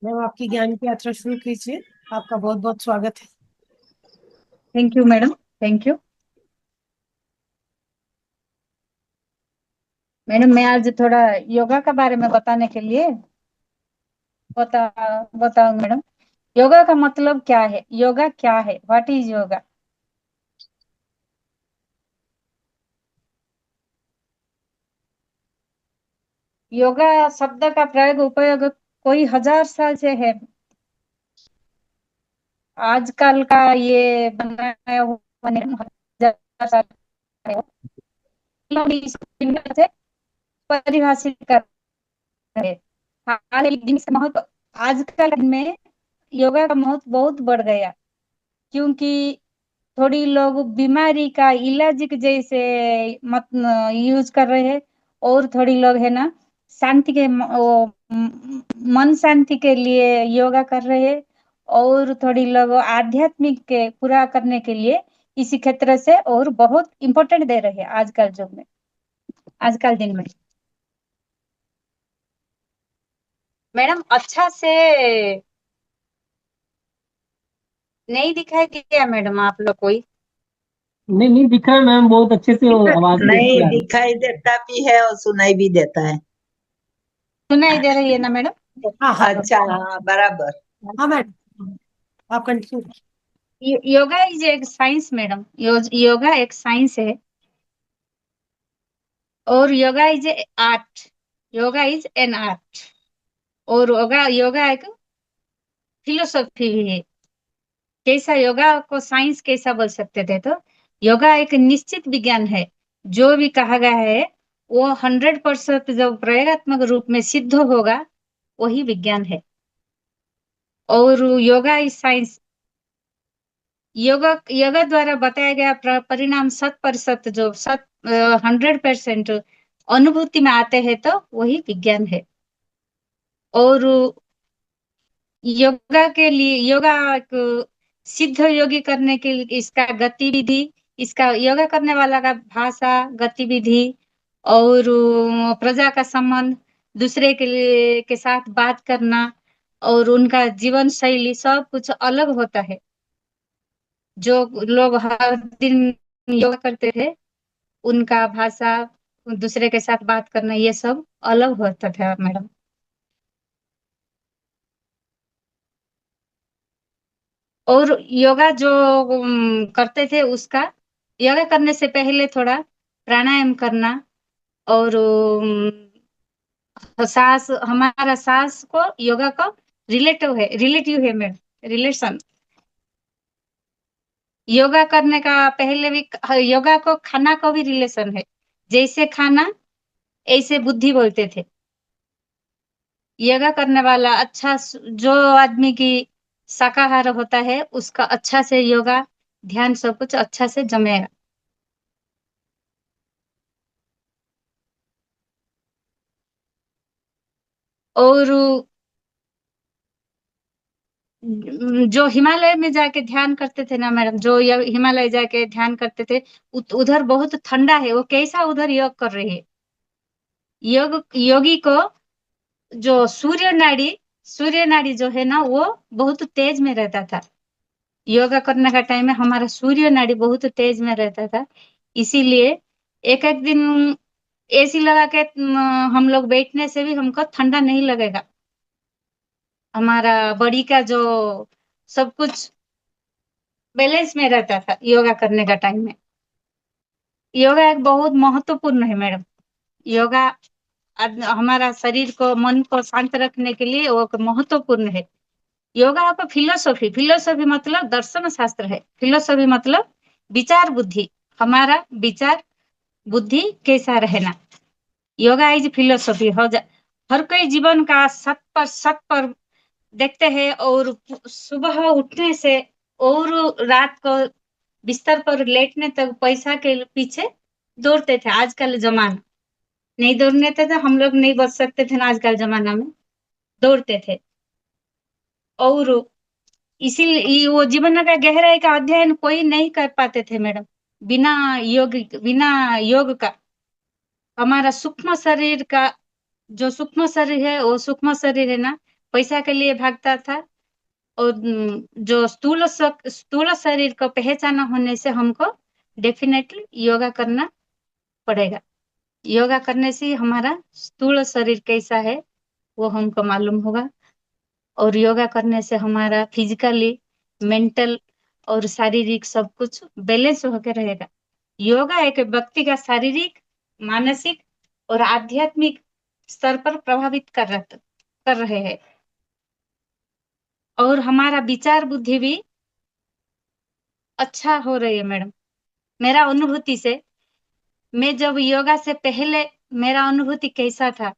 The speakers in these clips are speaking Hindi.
मैम आपकी ज्ञान की यात्रा शुरू कीजिए। आपका बहुत बहुत स्वागत है। Thank you madam. Thank you madam. मैं आज थोड़ा योगा के बारे में बताने के लिए बता बताऊं मैडम। योगा का मतलब क्या है? योगा क्या है? What is yoga? योगा शब्द का प्रयोग उपयोग कोई हजार साल से है। आजकल का ये बनाया हुआ नहीं, हजार साल है। लोग इसको इंग्लिश से परिभाषित कर रहे हैं। हाल ही दिन से महत्व, आजकल में योगा का महत्व बहुत बढ़ गया, क्योंकि थोड़ी लोग बीमारी का इलाज के जैसे मत यूज कर रहे हैं। और थोड़ी लोग है ना, शांति के मन शांति के लिए योगा कर रहे हैं। और थोड़ी लोग आध्यात्मिक के पूरा करने के लिए इसी क्षेत्र से और बहुत इम्पोर्टेंट दे रहे हैं आजकल युग में, आजकल दिन में। मैडम अच्छा से नहीं दिखाई दिया मैडम आप लोग कोई? नहीं नहीं दिख रहा है मैम, बहुत अच्छे से वो आवाज भी नहीं अच्छी आ रही दिखाई देता भी है और सुनाई भी देता है। सुनाई दे रही है ना मैडम? हाँ हाँ अच्छा, हाँ बराबर। हाँ मैडम, आप कंटिन्यू। योगा इज एक साइंस मैडम। योगा एक साइंस है। और yoga is a art. Yoga is an art. और योगा योगा एक फिलोसॉफी भी है। कैसा योगा को साइंस कैसा बोल सकते थे? तो योगा एक निश्चित विज्ञान है। जो भी कहा गया है वो 100% जब प्रयोगात्मक रूप में सिद्ध होगा वही विज्ञान है। और योगा इज साइंस। योगा योगा द्वारा बताया गया परिणाम 100%, जो 100% अनुभूति में आते हैं तो वही विज्ञान है। और योगा के लिए योगा एक सिद्ध योगी करने के लिए इसका गतिविधि, इसका योगा करने वाला का भाषा, गतिविधि और प्रजा का संबंध, दूसरे के लिए के साथ बात करना और उनका जीवन शैली सब कुछ अलग होता है। जो लोग हर दिन योगा करते थे उनका भाषा, दूसरे के साथ बात करना, ये सब अलग होता था मैडम। और योगा जो करते थे उसका, योगा करने से पहले थोड़ा प्राणायाम करना। और सांस, हमारा सांस को योगा को रिलेटिव है मैडम, रिलेशन। योगा करने का पहले भी योगा को खाना को भी रिलेशन है। जैसे खाना ऐसे बुद्धि बोलते थे। योगा करने वाला अच्छा जो आदमी की शाकाहार होता है उसका अच्छा से योगा ध्यान सब कुछ अच्छा से जमेगा। और जो हिमालय में जाके ध्यान करते थे ना मैडम, जो हिमालय जाके ध्यान करते थे, उधर बहुत ठंडा है। वो कैसा उधर योग कर रही है? योगी को जो सूर्य नाड़ी जो है ना वो बहुत तेज में रहता था। योगा करने का टाइम में हमारा सूर्य नाड़ी बहुत तेज में रहता था। इसीलिए एक एक दिन एसी लगा के हम लोग बैठने से भी हमको ठंडा नहीं लगेगा। हमारा बॉडी का जो सब कुछ बैलेंस में रहता था योगा करने का टाइम में। योगा एक बहुत महत्वपूर्ण है मैडम। योगा हमारा शरीर को, मन को शांत रखने के लिए वो एक महत्वपूर्ण है। योगा का फिलोसॉफी, फिलोसॉफी मतलब दर्शन शास्त्र है। फिलोसॉफी मतलब विचार बुद्धि, हमारा विचार बुद्धि कैसा रहना। योगा इज फिलोसॉफी हो जा। हर कोई जीवन का 100% देखते हैं। और सुबह उठने से और रात को बिस्तर पर लेटने तक पैसा के पीछे दौड़ते थे। आजकल जमाना नहीं दौड़ने थे तो हम लोग नहीं बच सकते थे ना, आजकल जमाना में दौड़ते थे। और इसीलिए वो जीवन का गहराई का अध्ययन कोई नहीं कर पाते थे मैडम बिना बिना योग का। हमारा सूक्ष्म शरीर का जो सूक्ष्म शरीर है वो सूक्ष्म शरीर है ना, पैसा के लिए भागता था। और जो स्थूल शरीर को पहचाना होने से हमको डेफिनेटली योगा करना पड़ेगा। योगा करने से हमारा स्थूल शरीर कैसा है वो हमको मालूम होगा, और योगा करने से हमारा फिजिकली, मेंटल और शारीरिक सब कुछ बैलेंस होकर रहेगा। योगा एक व्यक्ति का शारीरिक, मानसिक और आध्यात्मिक स्तर पर प्रभावित कर रहे हैं, और हमारा विचार बुद्धि भी अच्छा हो रही है मैडम। मेरा अनुभूति से, मैं जब योगा से पहले मेरा अनुभूति कैसा था,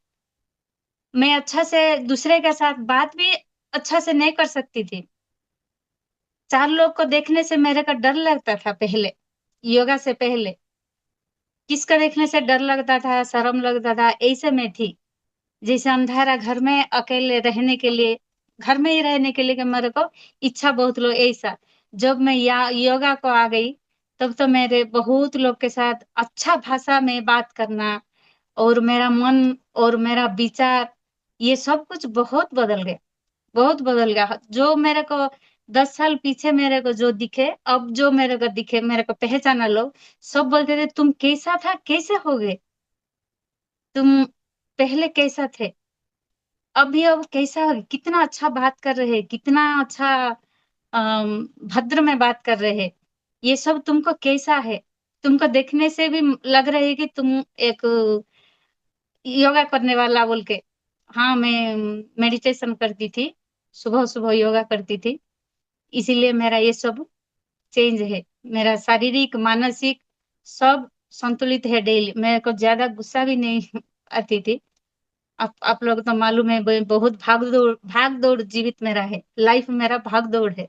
मैं अच्छा से दूसरे के साथ बात भी अच्छा से नहीं कर सकती थी। 4 लोग को देखने से मेरे को डर लगता था पहले, योगा से पहले। किसको देखने से डर लगता था, शर्म लगता था, ऐसे में थी। जैसे अंधारा घर में अकेले रहने के लिए, घर में ही रहने के लिए कि मेरे को इच्छा बहुत लो ऐसा। जब मैं योगा को आ गई, तब तो मेरे बहुत लोग के साथ अच्छा भाषा में बात करना, और मेरा मन और मेरा विचार, ये सब कुछ बहुत बदल गया, बहुत बदल गया। जो मेरे को 10 साल पीछे मेरे को जो दिखे, अब जो मेरे को दिखे, मेरे को पहचाना लोग, सब बोलते थे तुम कैसा था, कैसे हो गए, तुम पहले कैसा थे, अभी अब कैसा हो, कितना अच्छा बात कर रहे हैं, कितना अच्छा भद्र में बात कर रहे हैं, ये सब तुमको कैसा है। तुमको देखने से भी लग रहा है कि तुम एक योगा करने वाला बोल के। हाँ, मैं मेडिटेशन करती थी, सुबह सुबह योगा करती थी, इसीलिए मेरा ये सब चेंज है। मेरा शारीरिक, मानसिक सब संतुलित है। डेली मेरे को ज्यादा गुस्सा भी नहीं आती थी। आप लोग तो मालूम है, बहुत भाग दौड़ जीवित मेरा है, लाइफ मेरा भाग दौड़ है।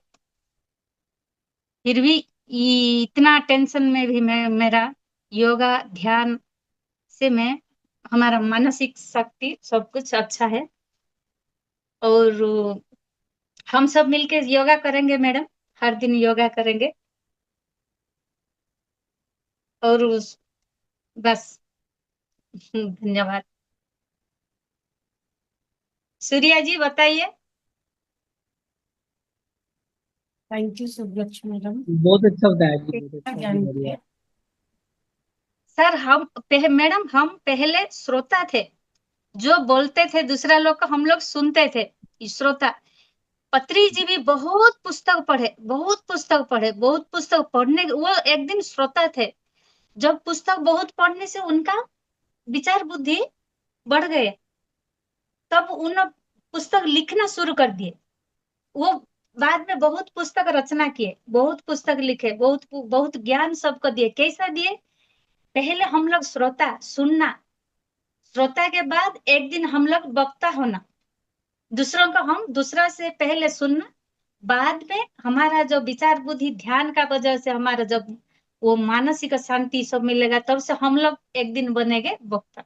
फिर भी इतना टेंशन में भी मैं, मेरा योगा ध्यान से मैं, हमारा मानसिक शक्ति सब कुछ अच्छा है। और हम सब मिलके योगा करेंगे मैडम, हर दिन योगा करेंगे। और बस धन्यवाद। सूर्या जी बताइए। थैंक यू सुब्रत मैडम, बहुत अच्छा बताया जी, बहुत अच्छा जी, ज्ञान बढ़िया। दिया। सर मैडम हम पहले श्रोता थे, जो बोलते थे दूसरा लोग को हम लोग सुनते थे, श्रोता। पत्री जी भी बहुत पुस्तक पढ़े, बहुत पुस्तक पढ़े, बहुत पुस्तक पढ़ने, वो एक दिन श्रोता थे। जब पुस्तक बहुत पढ़ने से उनका विचार बुद्धि बढ़ गए, तब उन पुस्तक लिखना शुरू कर दिए। वो बाद में बहुत पुस्तक रचना किए, बहुत पुस्तक लिखे, बहुत बहुत ज्ञान सबको दिए। कैसा दिए, पहले हम लोग श्रोता, सुनना, श्रोता के बाद एक दिन हम लोग वक्ता होना, दूसरों को हम दूसरा से पहले सुनना, बाद में हमारा जो विचार बुद्धि ध्यान का वजह से हमारा जब वो मानसिक शांति सब मिलेगा, तब से हम लोग एक दिन बनेंगे वक्ता।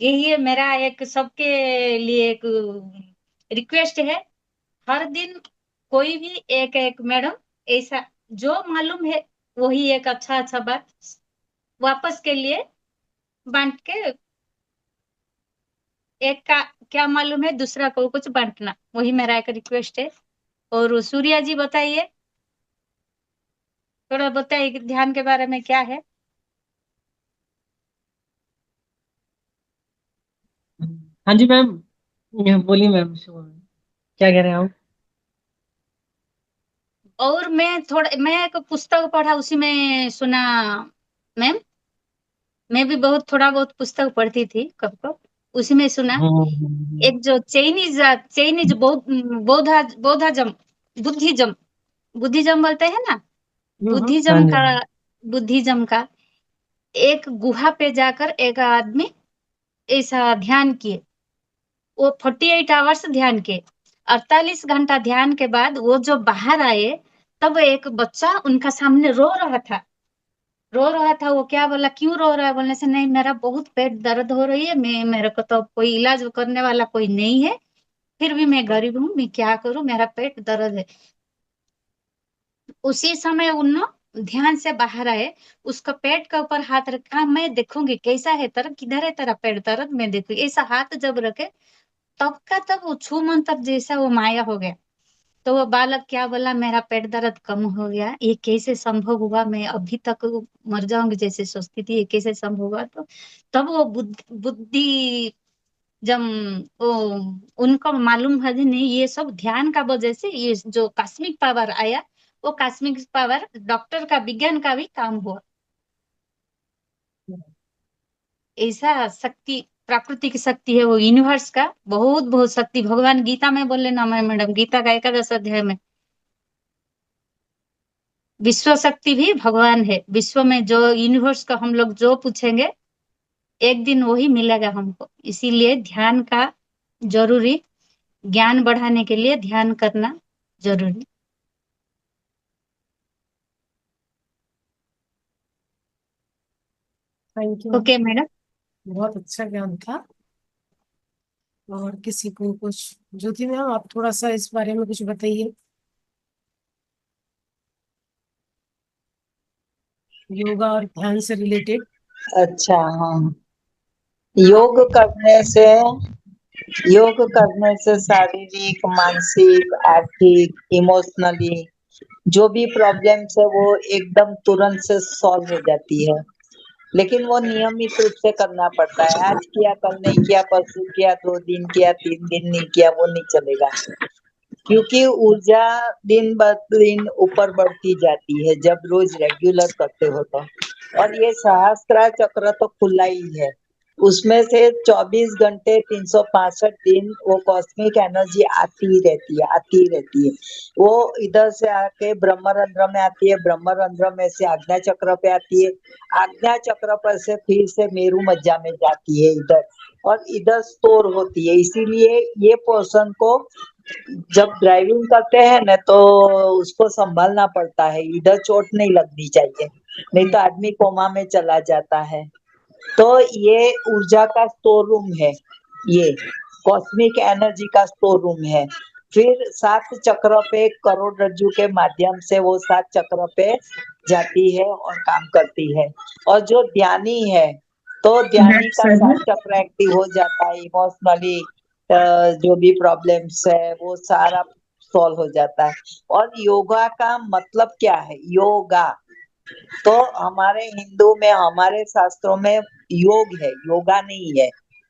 यही है मेरा एक सबके लिए एक रिक्वेस्ट है। हर दिन कोई भी एक एक मैडम ऐसा जो मालूम है, वही एक अच्छा अच्छा बात वापस के लिए बांट के, एक का क्या मालूम है दूसरा को कुछ बांटना, वही मेरा एक रिक्वेस्ट है। और सूर्या जी बताइए, थोड़ा बताइए कि ध्यान के बारे में क्या है। हाँ जी मैम, बोलिए मैम, क्या कह रहे हैं आप? और मैं एक पुस्तक पढ़ा, उसी में सुना मैम। मैं भी बहुत थोड़ा बहुत पुस्तक पढ़ती थी कब कब, उसी में सुना। एक जो चाइनीज बौद्धाजम, बुद्धिज्म, बुद्धिज्म बोलते हैं ना, हाँ बुद्धिज्म जी, का, बुद्धिज्म का एक गुहा पे जाकर एक आदमी ऐसा ध्यान किए। वो 48 आवर्स ध्यान किए। 48 घंटा ध्यान के बाद वो जो बाहर आए, तब एक बच्चा उनका सामने रो रहा था, रो रहा था। वो क्या बोला, क्यों रो रहा है, बोलने से नहीं मेरा बहुत पेट दर्द हो रही है, मैं, मेरे को तो कोई इलाज करने वाला कोई नहीं है, फिर भी मैं गरीब हूँ, मैं क्या करूं, मेरा पेट दर्द है। उसी समय उन ध्यान से बाहर आए, उसका पेट के ऊपर हाथ रखा, मैं देखूंगी कैसा है तेरा, किधर है तेरा पेट दर्द, मैं देखूंगी, ऐसा हाथ जब रखे, तब का तब वो छू मंतर जैसा वो माया हो गया। तो वो बालक क्या बोला, मेरा पेट दर्द कम हो गया, ये कैसे संभव हुआ, मैं अभी तक मर जाऊंगी जैसे सोचती थी, ये कैसे संभव हुआ। तो तब वो बुद्धि जब वो उनको मालूम है कि नहीं, ये सब ध्यान का वजह से ये जो कॉस्मिक पावर आया, वो कॉस्मिक पावर डॉक्टर का विज्ञान का भी काम हुआ। ऐसा शक्ति, प्राकृतिक शक्ति है वो, यूनिवर्स का बहुत बहुत शक्ति। भगवान गीता में बोले ना मैडम, गीता का 11 अध्याय में, विश्व शक्ति भी भगवान है। विश्व में जो यूनिवर्स का हम लोग जो पूछेंगे, एक दिन वही मिलेगा हमको। इसीलिए ध्यान का जरूरी, ज्ञान बढ़ाने के लिए ध्यान करना जरूरी। Thank you. Okay madam. बहुत अच्छा ज्ञान था। और किसी को कुछ, ज्योति मैम आप थोड़ा सा इस बारे में कुछ बताइए, योगा और ध्यान से रिलेटेड। अच्छा, हाँ। योग करने से शारीरिक, मानसिक, आर्थिक, इमोशनली जो भी प्रॉब्लम्स है वो एकदम तुरंत से सॉल्व हो जाती है। लेकिन वो नियमित रूप से करना पड़ता है। आज किया, कल नहीं किया, परसों किया, 2 दिन किया, 3 दिन नहीं किया, वो नहीं चलेगा। क्योंकि ऊर्जा दिन ब दिन ऊपर बढ़ती जाती है जब रोज रेगुलर करते हो तो। और ये सहस्त्र चक्र तो खुला ही है, उसमें से 24 घंटे 365 दिन वो कॉस्मिक एनर्जी आती ही रहती है। वो इधर से आके ब्रह्मरंध्र में आती है, ब्रह्मरंध्र में से आज्ञा चक्र पे आती है, आज्ञा चक्र पर से फिर से मेरु मज्जा में जाती है इधर, और इधर स्टोर होती है। इसीलिए ये पोर्शन को जब ड्राइविंग करते हैं ना तो उसको संभालना पड़ता है, इधर चोट नहीं लगनी चाहिए, नहीं तो आदमी कोमा में चला जाता है। तो ये ऊर्जा का स्टोर रूम है, ये कॉस्मिक एनर्जी का स्टोर रूम है। फिर 7 चक्र पे, करोड़रज्जु के माध्यम से वो 7 चक्र पे जाती है और काम करती है। और जो ध्यानी है तो ध्यानी का 7 चक्र एक्टिव हो जाता है, इमोशनली जो भी प्रॉब्लम्स है वो सारा सॉल्व हो जाता है। और योगा का मतलब क्या है? योगा तो हमारे हिंदू में, हमारे शास्त्रों में योग है, योगा नहीं है।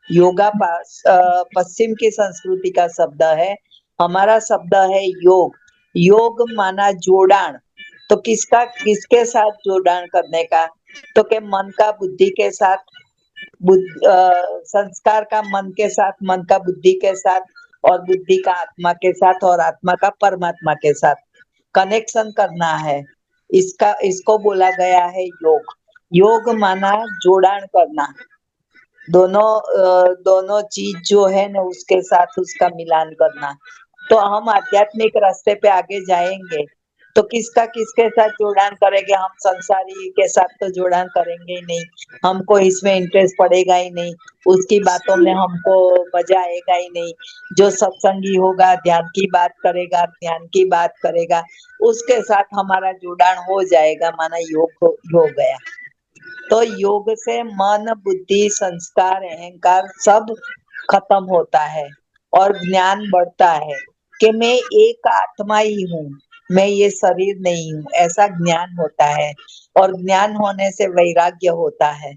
योगा पश्चिम की संस्कृति का शब्द है, हमारा शब्द है योग। योग माना जोड़ान। तो किसके साथ जोड़ान करने का? तो के मन का बुद्धि के साथ, संस्कार का मन के साथ, मन का बुद्धि के साथ, और बुद्धि का आत्मा के साथ, और आत्मा का परमात्मा के साथ कनेक्शन करना है। इसको बोला गया है योग। योग माना जोड़ान करना, दोनों चीज जो है ना उसके साथ उसका मिलान करना। तो हम आध्यात्मिक रास्ते पे आगे जाएंगे तो किसके साथ जोड़ान करेंगे? हम संसारी के साथ तो जोड़ान करेंगे ही नहीं, हमको इसमें इंटरेस्ट पड़ेगा ही नहीं, उसकी बातों में हमको मजा आएगा ही नहीं। जो सत्संगी होगा, ध्यान की बात करेगा, ज्ञान की बात करेगा, उसके साथ हमारा जोड़ान हो जाएगा, माना योग हो गया। तो योग से मन, बुद्धि, संस्कार, अहंकार सब खत्म होता है और ज्ञान बढ़ता है कि मैं एक आत्मा ही हूँ, मैं ये शरीर नहीं हूँ, ऐसा ज्ञान होता है। और ज्ञान होने से वैराग्य होता है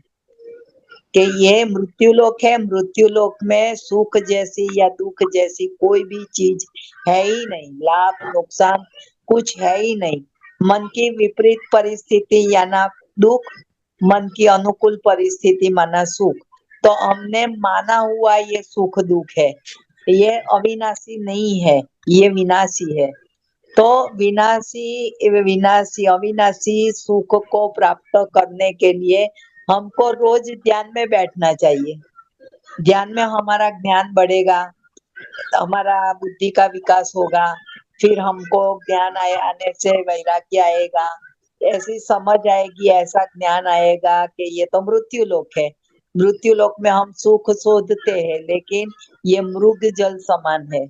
कि ये मृत्यु लोक है, मृत्यु लोक में सुख जैसी या दुख जैसी कोई भी चीज है ही नहीं, लाभ नुकसान कुछ है ही नहीं। मन की विपरीत परिस्थिति या ना दुख, मन की अनुकूल परिस्थिति माना सुख। तो हमने माना हुआ ये सुख दुख है, ये अविनाशी नहीं है, ये विनाशी है। तो अविनाशी सुख को प्राप्त करने के लिए हमको रोज ध्यान में बैठना चाहिए। ध्यान में हमारा ज्ञान बढ़ेगा, हमारा बुद्धि का विकास होगा, फिर हमको ज्ञान आने से वैराग्य आएगा, ऐसी समझ आएगी, ऐसा ज्ञान आएगा कि ये तो मृत्यु लोक है। मृत्यु लोक में हम सुख शोधते हैं, लेकिन ये मृग जल समान है।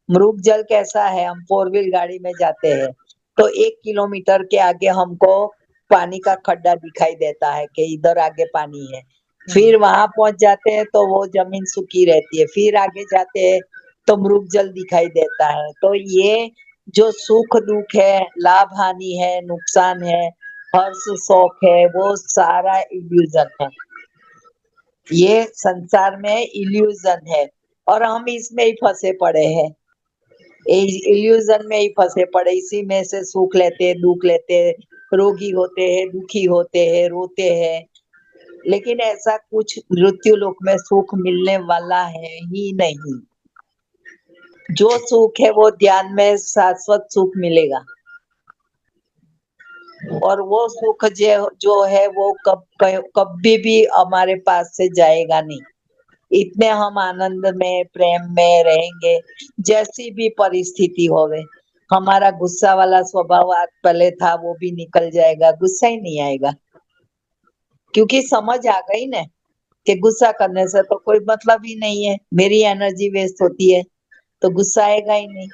मृग जल कैसा है? हम 4 व्हील गाड़ी में जाते हैं तो 1 किलोमीटर के आगे हमको पानी का खड्डा दिखाई देता है कि इधर आगे पानी है, फिर वहां पहुंच जाते हैं तो वो जमीन सूखी रहती है, फिर आगे जाते हैं तो मृग जल दिखाई देता है। तो ये जो सुख दुख है, लाभ हानि है, नुकसान है, हर्ष शोक है, वो सारा इल्यूजन है। ये संसार में इल्यूजन है और हम इसमें ही फंसे पड़े हैं, इल्यूजन में ही फंसे पड़े, इसी में से सुख लेते हैं, दुख लेते हैं, रोगी होते हैं, दुखी होते हैं, रोते हैं। लेकिन ऐसा कुछ मृत्यु लोक में सुख मिलने वाला है ही नहीं। जो सुख है वो ध्यान में शाश्वत सुख मिलेगा और वो सुख जो है वो कभी भी हमारे पास से जाएगा नहीं। इतने हम आनंद में, प्रेम में रहेंगे, जैसी भी परिस्थिति होवे। हमारा गुस्सा वाला स्वभाव आज पहले था, वो भी निकल जाएगा, गुस्सा ही नहीं आएगा, क्योंकि समझ आ गई ना कि गुस्सा करने से तो कोई मतलब ही नहीं है, मेरी एनर्जी वेस्ट होती है, तो गुस्सा आएगा ही नहीं,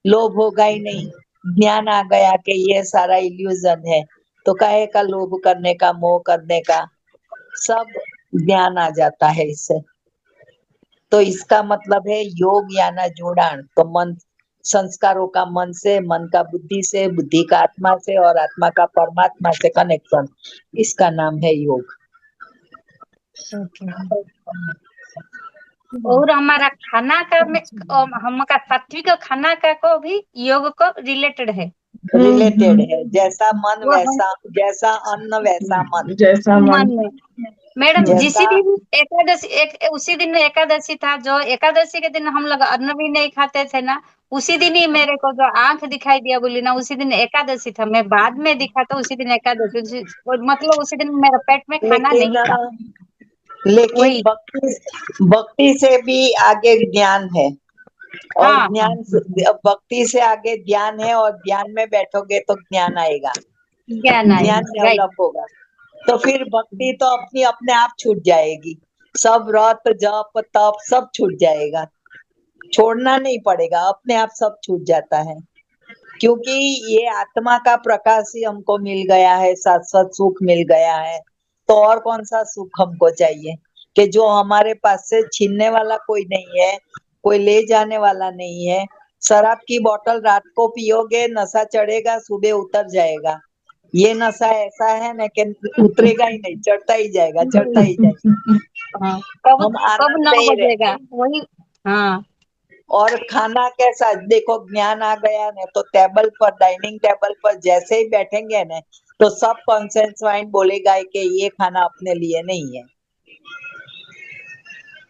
लोभ होगा ही नहीं। ज्ञान आ गया कि ये सारा इल्यूजन है, तो काहे का लोभ करने का, मोह करने का, सब ज्ञान आ जाता है इससे। तो इसका मतलब है योग याना जोड़ान। तो मन, संस्कारों का मन से, मन का बुद्धि से, बुद्धि का आत्मा से और आत्मा का परमात्मा से कनेक्शन, इसका नाम है योग। ओके। और हमारा खाना का में हमका सात्विक खाना का को भी योग को रिलेटेड है। रिलेटेड है, जैसा मन वो हम वैसा, जैसा अन्न वैसा मन। जैसा मन मन। में मैडम जिसी जैसा दिन एकादशी उसी दिन एकादशी था, जो एकादशी के दिन हम लोग अन्न भी नहीं खाते थे ना, उसी दिन ही मेरे को जो आंख दिखाई दिया बोली ना, उसी दिन एकादशी था। मैं बाद में दिखा तो उसी दिन एकादशी मतलब उसी दिन मेरा पेट में खाना लेकिन नहीं था। लेकिन वही। भक्ति से भी आगे ज्ञान है और हाँ हाँ, भक्ति से आगे ध्यान है और ध्यान में बैठोगे तो ज्ञान आएगा, ज्ञान आएगा, ज्ञान राइट। डेवलप होगा। तो फिर भक्ति तो अपने आप छूट जाएगी, सब व्रत जप तप सब छूट जाएगा, छोड़ना नहीं पड़ेगा, अपने आप सब छूट जाता है। क्योंकि ये आत्मा का प्रकाश ही हमको मिल गया है, शाश्वत सुख मिल गया है, तो और कौन सा सुख हमको चाहिए, कि जो हमारे पास से छीनने वाला कोई नहीं है, कोई ले जाने वाला नहीं है। शराब की बोतल रात को पियोगे, नशा चढ़ेगा, सुबह उतर जाएगा। ये नशा ऐसा है ना कि उतरेगा ही नहीं, चढ़ता ही जाएगा, चढ़ता ही जाएगा। हाँ, कब हम कब आनंद 9 में ही बजेगा रहेंगे। वही। हाँ और खाना कैसा, देखो ज्ञान आ गया ना, तो टेबल पर, डाइनिंग टेबल पर जैसे ही बैठेंगे ना, तो सब कॉन्शियस माइंड बोलेगा कि ये खाना अपने लिए नहीं है।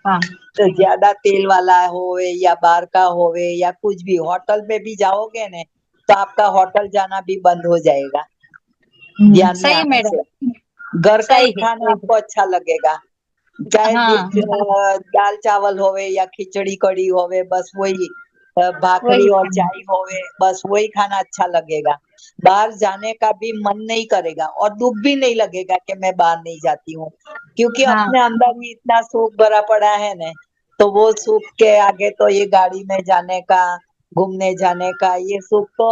हाँ तो ज्यादा तेल वाला होवे या बाहर का होवे या कुछ भी, होटल में भी जाओगे ना, तो आपका होटल जाना भी बंद हो जाएगा ध्यान में सही आने मैडम, से। घर का ही सही है, खाना सही आपको अच्छा लगेगा, चाहे है। हाँ दाल चावल होवे या खिचड़ी कड़ी होवे, बस वही भाखरी वही और खाना। चाय होवे, बस वही खाना अच्छा लगेगा। बाहर जाने का भी मन नहीं करेगा और दुख भी नहीं लगेगा कि मैं बाहर नहीं जाती हूँ, क्योंकि हाँ अपने अंदर ही इतना सुख भरा पड़ा है ना। तो वो सुख के आगे तो ये गाड़ी में जाने का, घूमने जाने का, ये सुख तो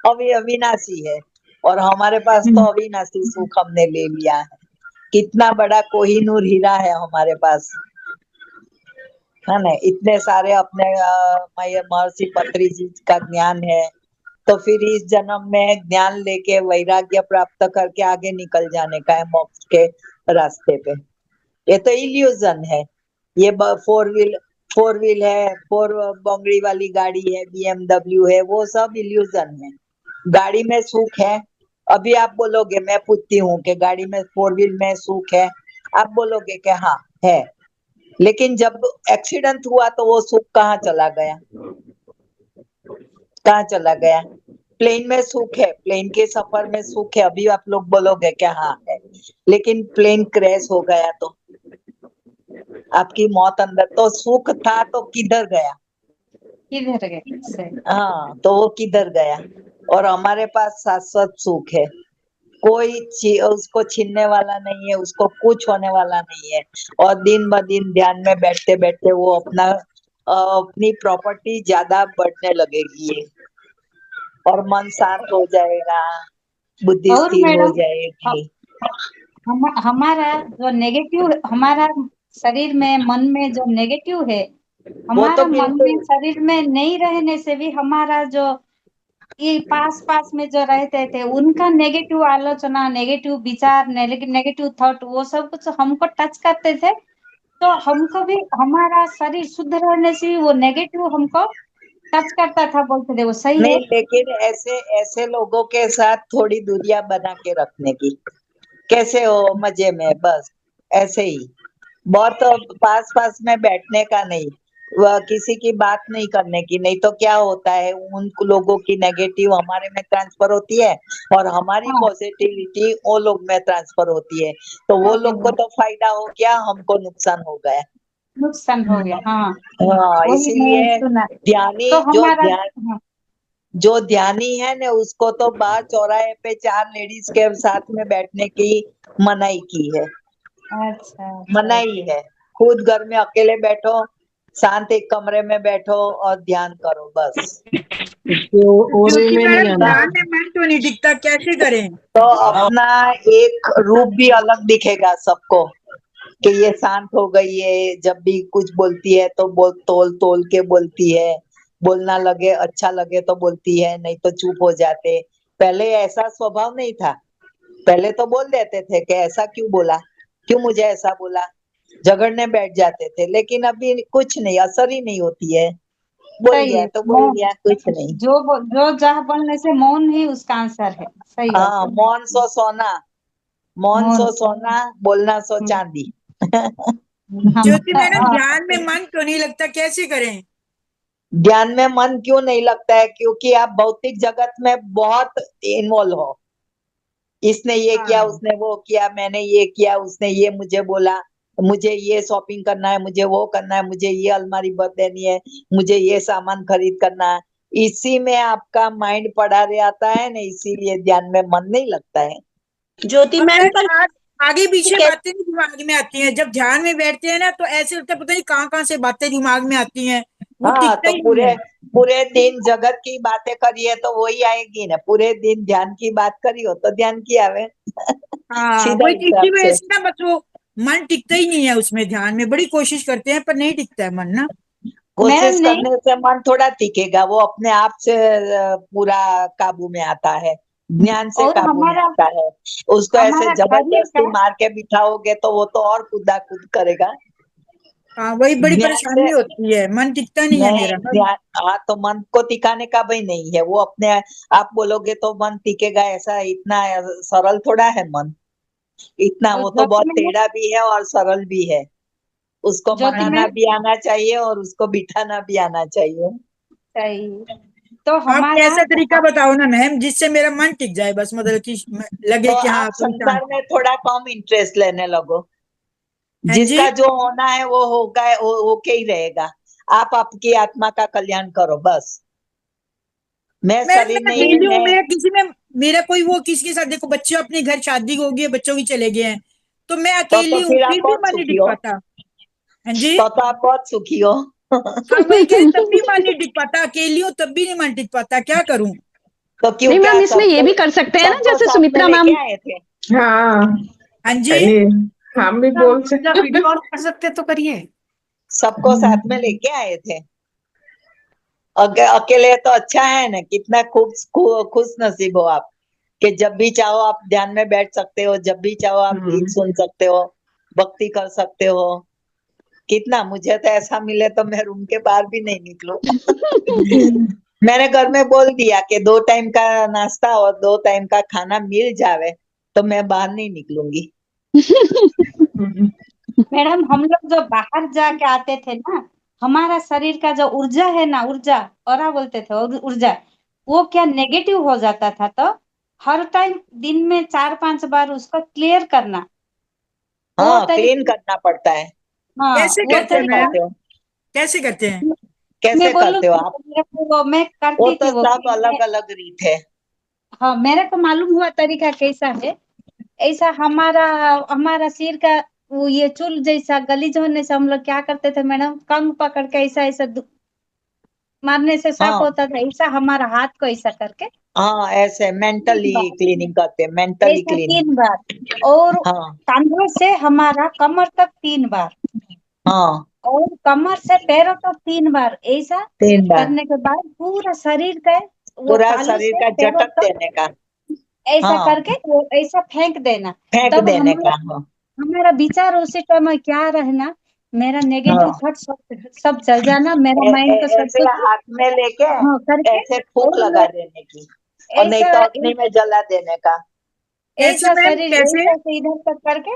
अविनाशी है, और हमारे पास तो अविनाशी सुख हमने ले लिया है। कितना बड़ा कोहिनूर हीरा है हमारे पास, है ना। इतने सारे अपने महर्षि पत्री जी का ज्ञान है, तो फिर इस जन्म में ज्ञान लेके वैराग्य प्राप्त करके आगे निकल जाने का है मोक्ष के रास्ते पे। ये तो इल्यूजन है। ये फोर व्हील है, फोर बोंगड़ी वाली गाड़ी है, BMW है, वो सब इल्यूजन है। गाड़ी में सुख है। अभी आप बोलोगे, मैं पूछती हूँ कि गाड़ी में फोर व्हील में सुख है, आप बोलोगे कि हाँ है, लेकिन जब एक्सीडेंट हुआ तो वो सुख कहाँ चला गया, कहाँ चला गया। प्लेन में सुख है, प्लेन के सफर में सुख है, अभी आप लोग बोलोगे क्या, हाँ है, लेकिन प्लेन क्रैश हो गया तो आपकी मौत अंदर, तो सुख था तो किधर गया, किधर गए सही। हाँ, तो वो किधर गया। और हमारे पास शाश्वत सुख है, कोई उसको छीनने वाला नहीं है, उसको कुछ होने वाला नहीं है। और दिन ब दिन ध्यान में बैठते बैठते वो अपनी प्रॉपर्टी ज्यादा बढ़ने लगेगी, और मन शांत हो जाएगा, बुद्धि और स्थिर हो मैडम जाएगी। हमारा जो नेगेटिव, हमारा शरीर में, मन में जो नेगेटिव है, वो तो हमारा मन में, बिल्कुल शरीर में नहीं रहने से भी हमारा जो ये पास पास में जो रहते थे, उनका नेगेटिव आलोचना, नेगेटिव विचार, नेगेटिव थॉट, वो सब कुछ हमको टच करते थे। तो हमको भी हमारा शरीर शुद्ध रहने से भी वो नेगेटिव हमको टच करता था, बोलते थे वो सही नहीं, है। लेकिन ऐसे ऐसे लोगों के साथ थोड़ी दूरियां बना के रखने की। कैसे हो, मजे में, बस ऐसे ही। बहुत पास पास में बैठने का नहीं, वह किसी की बात नहीं करने की। नहीं तो क्या होता है, उन लोगों की नेगेटिव हमारे में ट्रांसफर होती है और हमारी हाँ, पॉजिटिविटी वो लोग में ट्रांसफर होती है। तो वो लोग को तो फायदा हो गया, हमको नुकसान हो गया। नुकसान हो गया। हाँ, हाँ, वही मैं इसीलिए सुना। ध्यानी तो जो हमारा, ध्यान हाँ, जो ध्यानी है ना, उसको तो बाहर चौराहे पे 4 लेडीज के साथ में बैठने की मनाही की है। अच्छा अच्छा मनाही अच्छा। है। खुद घर में अकेले बैठो, शांत एक कमरे में बैठो और ध्यान करो, बस। इसके ओरे ज्योति में नहीं मैडम, आना। ध्यान में मन क्यों नहीं टिकता, कैसे करें? तो अपना एक रूप भी अलग दिखेगा सबको कि ये शांत हो गई है, जब भी कुछ बोलती है तो तोल तोल के बोलती है, बोलना लगे अच्छा लगे तो बोलती है, नहीं तो चुप हो जाते। पहले ऐसा स्वभाव नहीं था। पहले तो बोल देते थे कि ऐसा क्यों बोला, क्यों मुझे ऐसा बोला, झगड़ने बैठ जाते थे। लेकिन अभी कुछ नहीं, असर ही नहीं होती है। बोल सही दिया है, तो बोल मौन। दिया, कुछ नहीं। जो जहाँ बोलने से मौन ही उसका आंसर है। सही बात हाँ, है। मौन सो सोना, मौन मौन। सो सोना, बोलना सो हम्म, चांदी। ज्योति मैडम, हाँ, ध्यान में मन क्यों नहीं लगता, कैसे करें? ध्यान में मन क्यों नहीं लगता है? क्योंकि आप भौतिक जगत में बहुत इन्वॉल्व हो। इसने ये किया, हाँ, उसने वो किया, मैंने ये किया, उसने ये मुझे बोला, मुझे ये शॉपिंग करना है, मुझे वो करना है, मुझे ये अलमारी देनी है, मुझे ये सामान खरीद करना है। इसी में आपका माइंड पड़ा रहता है ना, इसीलिए ध्यान में मन नहीं लगता है। ज्योति और मैम, पर आगे पीछे कैसे? बातें नहीं दिमाग में आती हैं। जब ध्यान में बैठते हैं ना, तो ऐसे लगता है पता नहीं कहाँ से बातें दिमाग में आती हैं, वो हाँ, टिकता तो ही नहीं पूरे है। पूरे दिन जगत की बातें करिए तो वही आएगी ना। पूरे दिन ध्यान की बात करियो तो ध्यान की आवे। हाँ, सीधा वही इसी हिसाब वजह से। से ना, बस वो मन टिकता ही नहीं है उसमें। ध्यान में बड़ी कोशिश करते हैं पर नहीं टिकता है मन ना। कोशिश मैडम नहीं। करने से मन थोड़ा टिकेगा, वो अपने आप से पूरा काबू में आता है। ज्ञान से और काबू में हमारा आता है। उसको ऐसे हमारा शरीर जबरदस्ती का, मार के बिठाओगे तो वो तो और कूदा कूद करेगा। हाँ, वही बड़ी ज्ञान से परेशानी होती है, मन टिकता नहीं है नहीं, मेरा। ध्यान। हाँ, तो मन को टिकाने का भाई नहीं है, वो अपने आप बोलोगे तो मन टिकेगा। ऐसा इतना सरल थोड़ा है मन। इतना, तो वो तो ज्योति बहुत मैडम, टेढ़ा भी है और सरल भी है। उसको ज्योति मनाना मैम, भी आना चाहिए और उसको बिठाना भी आना चाहिए। सही। तो आप हमारा, ऐसा तरीका बताओ ना मैम, जिससे मेरा मन टिक जाए, बस मतलब कि तो लगे कि हाँ आप थोड़ी शांत। संसार में थोड़ा कम इंटरेस्ट लेने लगो। हाँ जी। जिसका जो होना है वो होगा, वो होके ही रहेगा। आप आपकी आत्मा का कल्याण करो, बस। मैं मैडम, शरीर मैं नहीं, अकेली हूँ, मैं मेरा किसी में, मेरा कोई वो किसी के साथ, देखो बच्चे अपने घर शादी हो गई है, बच्चों की चले गए हैं, तो मैं तो अकेली हूँ, फिर आप फिर भी बहुत मन नहीं सुखी टिक हो। पाता। हाँ जी। तो आप बहुत सुखी हो। हाँ, वही कह रही, तब भी मन नहीं टिक पाता, अकेली हूँ तब भी नहीं मन टिक पाता, क्या करूँ? तो क्यों, नहीं क्या मैम, इसमें ये सबको भी कर सकते हैं ना, सबको जैसे साथ में सुमित्रा लेके मैम। आए थे? हाँ, हाँ जी। नहीं, हम भी बोल सकते। वीडियो ऑन कर सकते तो करिए। सबको साथ में लेके आए थे। अकेले तो अच्छा है ना, कितना खुश नसीब हो आप कि जब भी चाहो आप ध्यान में बैठ सकते हो, जब भी चाहो आप गीत सुन सकते हो, भक्ति कर सकते हो। कितना, मुझे तो ऐसा मिले तो मैं रूम के बाहर भी नहीं निकलूं। मैंने घर में बोल दिया कि 2 टाइम का नाश्ता और 2 टाइम का खाना मिल जावे तो मैं बाहर नहीं निकलूंगी। मैडम हम लोग जो बाहर जाके आते थे ना, हमारा शरीर का जो ऊर्जा है ना, ऊर्जा और बोलते थे, और ऊर्जा वो क्या नेगेटिव हो जाता था। तो हर टाइम दिन में 4-5 बार उसको क्लियर करना, वो हाँ, क्लीन तरीके। करना पड़ता है। हाँ, कैसे वो करते हैं कैसे तरीका मैम, करते हो? कैसे करते हैं? मैं कैसे करते हो बोलूंगी, आप? मेरे को वो मैं वो करती तो थी वो। सब अलग अलग रीत है। हाँ, मेरे को मालूम हुआ तरीका कैसा है। ऐसा हमारा हमारा सिर का वो ये चूल जैसा गलीज होने से हम लोग क्या करते थे मैडम, कंग पकड़ के ऐसा ऐसा मारने से साफ हाँ होता था, ऐसा हमारा हाथ को ऐसा करके हाँ, ऐसे 3 मेंटली बार, क्लीनिंग करते हैं, मेंटली ऐसा क्लीनिंग। 3 बार, और हाँ कंधों से हमारा कमर तक 3 बार, हाँ, और कमर से पैरों तक 3 बार, ऐसा 3 बार करने के बाद पूरा शरीर का वो पूरा तालू शरीर से का पैरों झटक तक देने का। ऐसा हाँ, करके वो ऐसा फेंक देना। फेंक तब देने हमारा का। हाँ हमारा विचार उसी टाइम क्या रहना, मेरा नेगेटिव हाँ, थॉट सब चल जाना, मेरा माइंड का सब ऐसे कुछ हाथ में लेके हाँ करके, ऐसे फूंक और लगा देने की, और नहीं ऐसा तो अग्नि में जला देने का। कैसे ऐसा मैम, शरीर कैसे? ऐसा से इधर तक करके,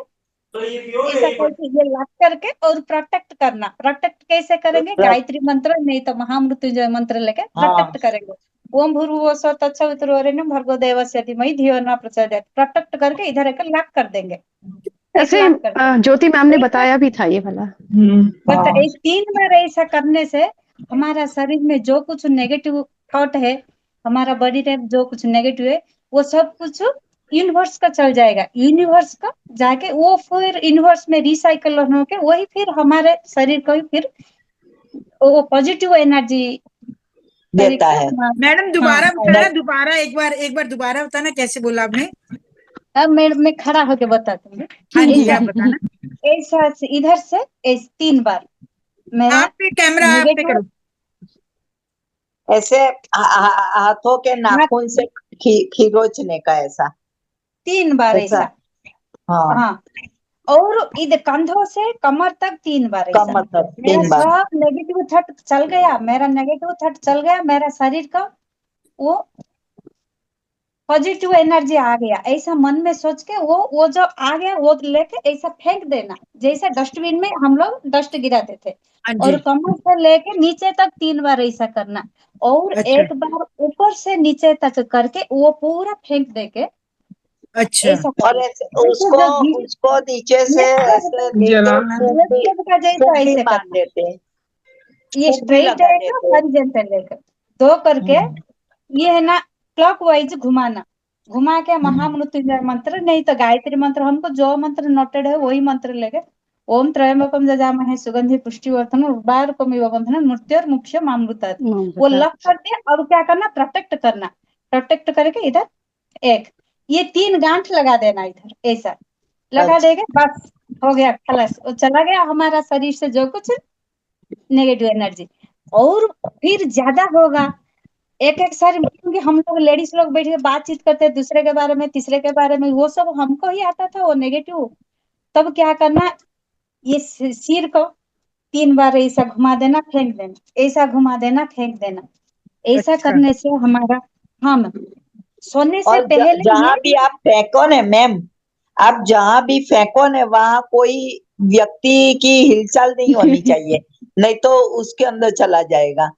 ऐसा करके ये लग करके और प्रोटेक्ट करना। प्रोटेक्ट कैसे करेंगे? गायत्री मंत्र नहीं तो महामृत्युंजय मंत्र लेके हाँ प्रोटेक्ट करेंगे। ओम भूर्भुवः स्वः तत्सवितुर्वरेण्यं भर्गो देवस्य धीमहि धियो न प्रचोदयात्। प्रोटेक्ट करके इधर एक लॉक कर देंगे, एक ऐसे लॉक कर देंगे। ज्योति मैम ने ऐसा बताया भी था ये वाला। बट हाँ 3 बार ऐसा करने से हमारा शरीर में जो कुछ नेगेटिव थॉट है, हमारा बॉडी टाइप जो कुछ नेगेटिव है, वो सब कुछ यूनिवर्स का चल जाएगा। यूनिवर्स का जाके वो फिर यूनिवर्स में रिसाइकल होके वही फिर हमारे शरीर को ही फिर वो पॉजिटिव एनर्जी देता है। मैडम दोबारा हाँ, बताना, दोबारा एक बार दोबारा बताना, कैसे बोला आपने? अब मैं खड़ा होके बताती हूँ। हाँ जी, ऐसा आप बताना। ऐसा इधर से 3 बार मेरा आप पे कैमरा आप पे नेगेटिव करो। ऐसे हाथों के नाखून से खींचने का, ऐसा 3 बार ऐसा। ऐसा, हाँ, हाँ। और इधर कंधों से कमर तक 3 बार का ऐसा। मतलब मेरा 3 बार। सब नेगेटिव थॉट चल गया, मेरा नेगेटिव थॉट चल गया, मेरा शरीर का वो पॉजिटिव एनर्जी आ गया, ऐसा मन में सोच के वो जो आ गया वो लेके ऐसा फेंक देना, जैसे डस्टबिन में हम लोग डस्ट गिराते थे। हाँ और जी। कमर से लेके नीचे तक 3 बार ऐसा करना, और अच्छा एक बार ऊपर से नीचे तक करके वो पूरा फेंक देके अच्छा। ऐसा और करना। ऐसे जैसे उसको जो उसको नीचे से ऐसे जला लेके ब्रेसलेट का जैसा फूंक भी ऐसे मार करना। देते हैं, ये फूंक भी स्ट्रेट लगा रहेगा, देते हैं। हॉरिजॉन्टल रहेगा, 2 करके हम्म, ये है ना क्लॉकवाइज घुमाना। घुमा के हम्म, महामृत्युंजय मंत्र नहीं तो गायत्री मंत्र, हमको जो मंत्र नोटेड है वही मंत्र लेके ओम त्र्यंबकम जजामहे सुगंधि पुष्टिवर्धन उर्वारुकमिव बंधनं मृत्योर्मुक्षयमामृतात्, वो लग करके और क्या करना, प्रोटेक्ट करना। प्रोटेक्ट करके इधर एक ये 3 गांठ लगा देना, इधर ऐसा लगा अच्छा देंगे, बस हो गया, खलास, वो चला गया हमारा शरीर से जो कुछ नेगेटिव एनर्जी। और फिर ज्यादा होगा, एक एक सारी, क्योंकि हम लोग लेडीज लोग बैठ के बातचीत करते हैं दूसरे के बारे में, तीसरे के बारे में, वो सब हमको ही आता था वो नेगेटिव। तब क्या करना, ये सिर को 3 बार ऐसा घुमा देना, फेंक देना, ऐसा घुमा देना, फेंक देना। ऐसा अच्छा करने से हमारा, हाँ मैम, सोने से और पहले जहां भी आप फेंको ना मैम, आप जहां भी फेंको ना वहां कोई व्यक्ति की हिलचाल नहीं होनी चाहिए, नहीं तो उसके अंदर चला जाएगा।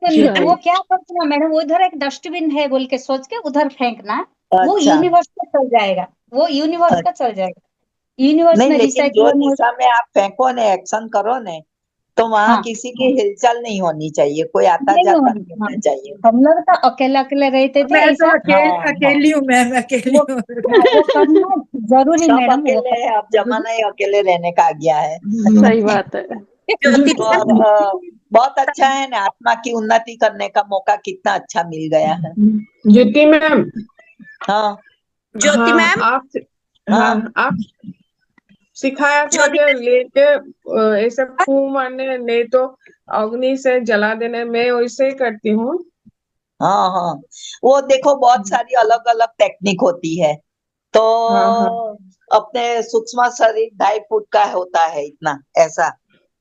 वो क्या करते हैं मैडम, उधर एक डस्टबिन है बोल के सोच के उधर फेंकना, वो अच्छा यूनिवर्स का चल जाएगा, वो यूनिवर्स का चल जाएगा, यूनिवर्स नहीं, में लेकिन जो रिसाइक्ल हो। दिशा में आप फेंको ने, एक्शन करो ने, तो वहां हाँ किसी की हिलचाल नहीं होनी चाहिए, कोई आता नहीं जाता होनी, नहीं हाँ। होना चाहिए। हम लोग तो अकेले अकेले रहते थे मैं तो ऐसा। हाँ हाँ, अकेली हूँ मैम, अकेली वो हूँ। वो करना जरूरी सब मैडम, वो अकेले हैं, करना अब जरूरी। जमाना ही अकेले रहने का आ गया है। सही बात है। ज्योति और बहुत अच्छा है ना, आत्मा की उन्नति करने का मौका कितना अच्छा मिल गया है। ज्योति मैम। हाँ ज्योति हाँ मैम, आप हाँ हाँ आप सिखाया था ज्योति कि लेके ऐसे फूंक मारने, नहीं तो अग्नि से जला देने, मैं वैसे ही करती हूँ। हाँ हाँ, वो देखो बहुत सारी अलग अलग टेक्निक होती है, तो हाँ हाँ अपने सूक्ष्म शरीर 2.5 फुट का होता है, इतना ऐसा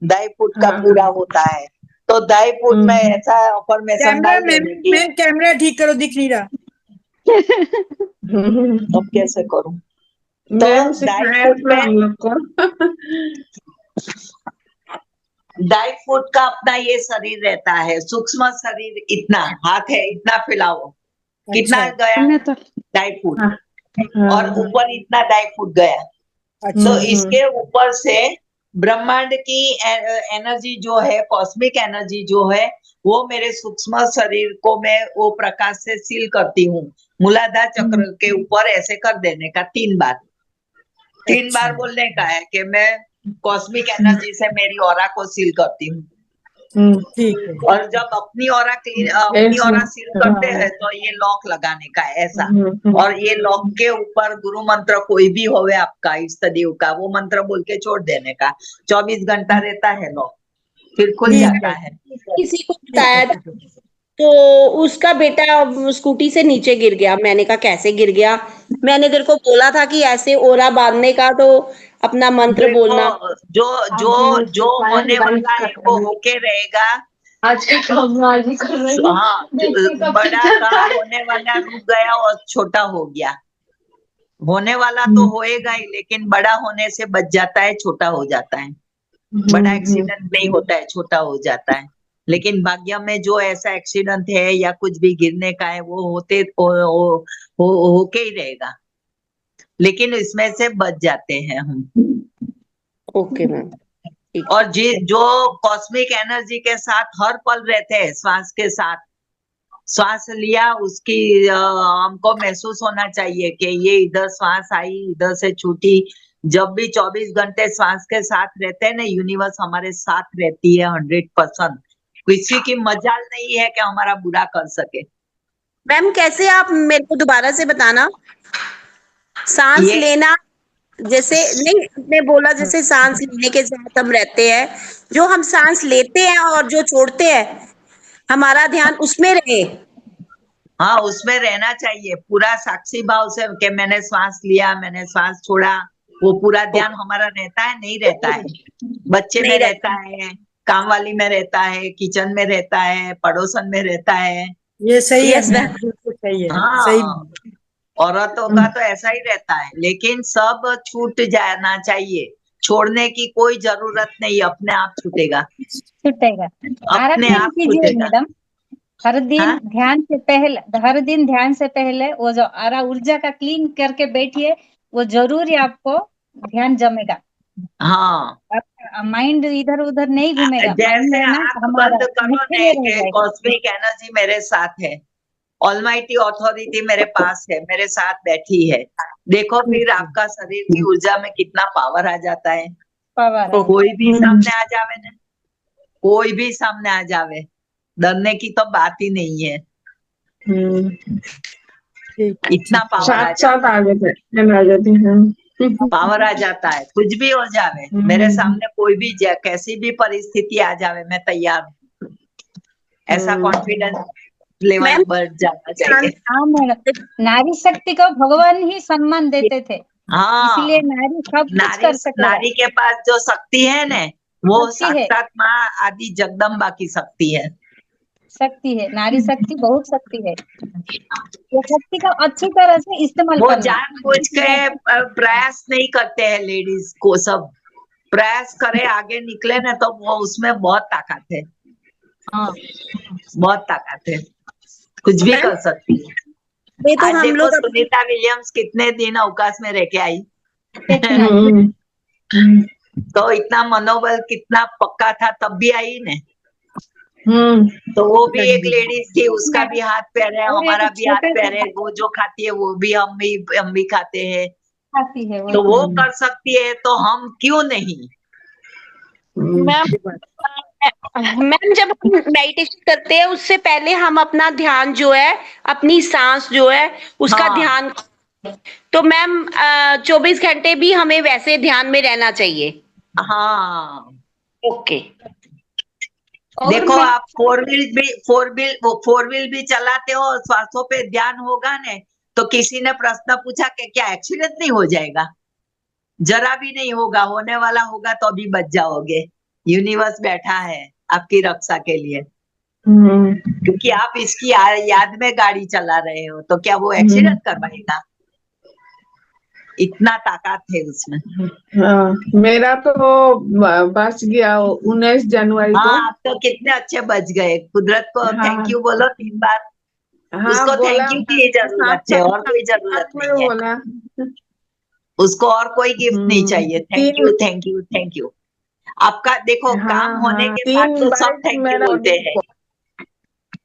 2.5 फुट का हाँ पूरा हाँ होता है, तो 2.5 फुट में ऐसा फॉर्मेशन कैमरा डाल मैम, देने की। मैम कैमरा ठीक करो, दिख नहीं रहा। अब कैसे करूं, तो मैम 2.5 सिखाया फुट था में हम लोग को। 2.5 फुट का अपना ये शरीर रहता है, सूक्ष्म शरीर इतना, हाथ है इतना फैलाओ, कितना अच्छा गया, हमने तो 2.5 फुट, हाँ हाँ और ऊपर इतना 2.5 फुट गया, तो अच्छा इसके ऊपर से ब्रह्मांड की एनर्जी जो है, कॉस्मिक एनर्जी जो है, वो मेरे सूक्ष्म शरीर को मैं वो प्रकाश से सील करती हूँ। मूलाधार चक्र के ऊपर ऐसे कर देने का 3 बार, 3 बार बोलने का है कि मैं कॉस्मिक एनर्जी से मेरी ऑरा को सील करती हूँ। ठीक है। और जब अपनी ऑरा सील करते हैं तो ये लॉक लगाने का है, ऐसा। और ये लॉक के ऊपर गुरु मंत्र कोई भी होवे आपका इष्ट देव का, वो मंत्र बोल के छोड़ देने का। 24 घंटा रहता है लॉक, फिर खुल ठीक जाता है। है। किसी को बताया था तो उसका बेटा स्कूटी से नीचे गिर गया। मैंने कहा कैसे गिर गया? मैंने तेरे को बोला था कि ऐसे ओरा बांधने का, तो अपना मंत्र बोलना। देखो, जो होने वाला है वो होके रहेगा। आज के कमाल कर रही है। हाँ, देखते कब बड़ा तक का होने वाला रुक गया और छोटा हो गया। होने वाला तो होएगा ही, लेकिन बड़ा होने से बच जाता है, छोटा हो जाता है। बड़ा एक्सीडेंट नहीं होता है, छोटा हो जाता है। लेकिन भाग्य में जो ऐसा एक्सीडेंट है या कुछ भी गिरने का है वो होके ही रहेगा, लेकिन इसमें से बच जाते हैं हम। Okay ma'am. और जो कॉस्मिक एनर्जी के साथ हर पल रहते हैं, श्वास के साथ, श्वास लिया उसकी हमको महसूस होना चाहिए कि ये इधर श्वास आई, इधर से छूटी। जब भी 24 घंटे श्वास के साथ रहते हैं ना, यूनिवर्स हमारे साथ रहती है 100%। किसी की मजाल नहीं है कि हमारा बुरा कर सके। मैम कैसे, आप मेरे को दोबारा से बताना। सांस ये लेना, जैसे नहीं आपने बोला जैसे सांस लेने के साथ हम रहते हैं, जो हम सांस लेते हैं और जो छोड़ते हैं हमारा ध्यान उसमें रहे। हाँ, उसमें रहना चाहिए पूरा साक्षी भाव से कि मैंने श्वास लिया, मैंने श्वास छोड़ा। वो पूरा ध्यान हमारा रहता है, नहीं रहता है? बच्चे में नहीं रहता है, काम वाली में रहता है, किचन में रहता है, पड़ोसन में रहता है। ये सही है यस मैम, मैम। बिल्कुल सही है। हाँ, सही। औरतों का तो ऐसा ही रहता है, लेकिन सब छूट जाना चाहिए। छोड़ने की कोई जरूरत नहीं, अपने आप छूटेगा, छूटेगा। अपने आराधना आप कीजिए छूटेगा। मैडम। हर दिन हाँ? ध्यान से पहले वो जो आरा ऊर्जा का क्लीन करके बैठिए, वो जरूर ही आपको ध्यान जमेगा। हाँ, आपका माइंड इधर उधर नहीं घूमेगा। माइंड जैसे में ना आंख हमारा बंद करो मिट्टी ने में रह के जाएगा। कॉस्मिक एनर्जी मेरे साथ है, ऑलमाइटी अथॉरिटी मेरे पास है, मेरे साथ बैठी है। देखो फिर आपका शरीर की ऊर्जा में कितना पावर आ जाता है। पावर है। कोई भी सामने आ जावे ना, कोई भी सामने आ जावे, डरने की तो बात ही नहीं है। इतना पावर आ साथ जाता साथ आ जाते हैं। है, पावर आ जाता है। कुछ भी हो जावे, मेरे सामने कोई भी कैसी भी परिस्थिति आ जावे, मैं तैयार हूँ। ऐसा कॉन्फिडेंस लेवल मैम बढ़ जाना चाहिए। हाँ मैडम, नारी शक्ति को भगवान ही सम्मान देते थे, इसलिए हाँ, नारी सब कुछ नारी कर सकेगा। नारी के पास जो शक्ति है ना, वो शक्ति है। साक्षात माँ आदि जगदम्बा की शक्ति है। शक्ति है, नारी शक्ति बहुत शक्ति है। ये शक्ति का अच्छी तरह से इस्तेमाल वो करना। जानबूझ के प्रयास नहीं करते हैं, लेडीज को सब प्रयास करे आगे निकले ना, तो वो उसमें बहुत ताकत है। हाँ, बहुत ताकत है, कुछ भी मैम कर सकती है। ये तो आज हम देखो लोग सुनीता विलियम्स कितने दिन अवकाश में रह के आई। कितना तो इतना मनोबल कितना पक्का था, तब भी आई ने। तो वो भी एक लेडीज थी, उसका भी हाथ पैर है, और हमारा एक भी हाथ छोटे पैर है। वो जो खाती है वो भी हम भी खाते हैं। खाती है तो वो। वो कर सकती है, तो हम क्यों नहीं? मैम मैम जब हम मेडिटेशन करते हैं उससे पहले हम अपना ध्यान जो है, अपनी सांस जो है उसका हाँ। ध्यान, तो मैम 24 घंटे भी हमें वैसे ध्यान में रहना चाहिए। हाँ, ओके। देखो आप फोर व्हील भी चलाते हो, श्वासों पे ध्यान होगा ने, तो किसी ने प्रश्न पूछा कि क्या एक्सीडेंट नहीं हो जाएगा? जरा भी नहीं होगा, होने वाला होगा तो अभी बच जाओगे। यूनिवर्स बैठा है आपकी रक्षा के लिए, क्योंकि आप इसकी याद में गाड़ी चला रहे हो, तो क्या वो एक्सीडेंट करवाएगा? इतना ताकत है उसमें। हाँ, मेरा तो बच गया 19 जनवरी को। हाँ, आप तो कितने अच्छे बच गए। कुदरत को हाँ। थैंक यू बोलो 3 बार। हाँ, उसको बोला थैंक यू की जरूरत है, और कोई जरूरत में नहीं है। बोला। उसको और कोई गिफ्ट नहीं चाहिए। थैंक यू, तीन- थैंक यू, थैंक यू। आपका देखो हाँ, काम होने हाँ, के 3 बाद तो सब बार थैंक यू मेरा बोलते हैं।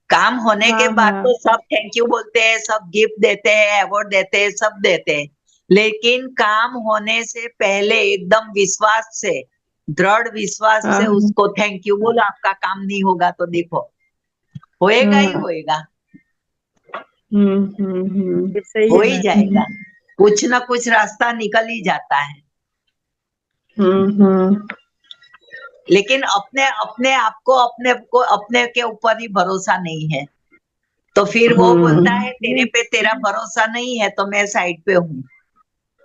काम होने के हाँ, बाद हाँ। तो सब थैंक यू बोलते हैं, सब गिफ्ट देते हैं, अवार्ड देते हैं, सब देते हैं। लेकिन काम होने से पहले एकदम विश्वास से दृढ़ विश्वास से हाँ। उसको थैंक यू बोलो। आपका काम नहीं होगा तो देखो होएगा ही होएगा, ये सही हो है ही मैम। जाएगा। कुछ ना कुछ रास्ता निकल ही जाता है। लेकिन अपने अपने आप को अपने के ऊपर ही भरोसा नहीं है, तो फिर वो बोलता है तेरे पे तेरा भरोसा नहीं है तो मैं साइड पे हूँ।